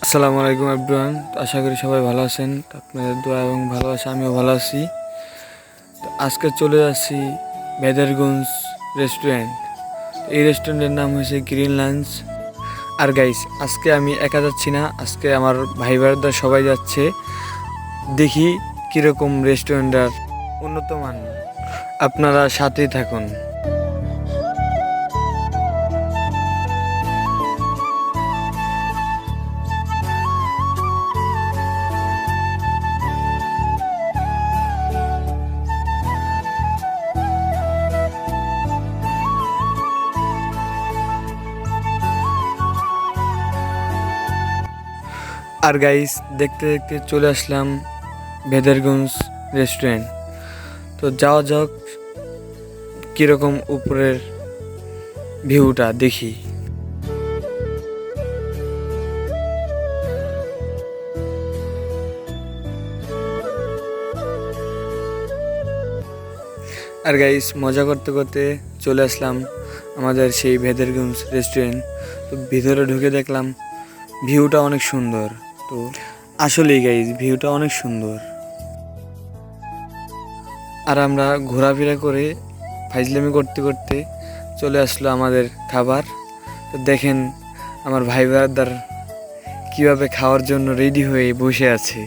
আসসালামু আলাইকুম এভরিওয়ান। আশা করি সবাই ভালো আছেন। আপনাদের দোয়া এবং ভালোবাসা আমিও ভালো আছি। তো আজকে চলে যাচ্ছি মেহেরগঞ্জ রেস্টুরেন্ট। এই রেস্টুরেন্টের নাম হয়েছে গ্রিন লাঞ্চ। আর গাইস, আজকে আমি একা যাচ্ছি না, আজকে আমার ভাই বোনেরা সবাই যাচ্ছে। দেখি কীরকম রেস্টুরেন্টের উন্নত মান। আপনারা সাথেই থাকুন। আর গাইস, দেখতে দেখতে চলে আসলাম মেহেরগঞ্জ রেস্টুরেন্ট। তো যাওয়া যাক, কীরকম উপরের ভিউটা দেখি। আর গাইস, মজা করতে করতে চলে আসলাম আমাদের সেই মেহেরগঞ্জ রেস্টুরেন্ট। তো ভিতরে ঢুকে দেখলাম ভিউটা অনেক সুন্দর। তো আসলেই গাইস, ভিউটা অনেক সুন্দর। আর আমরা ঘোরাফেরা করে ফাইজলামি করতে করতে চলে আসলো আমাদের খাবার। তো দেখেন আমার ভাই ব্রাদার কীভাবে খাওয়ার জন্য রেডি হয়ে বসে আছে।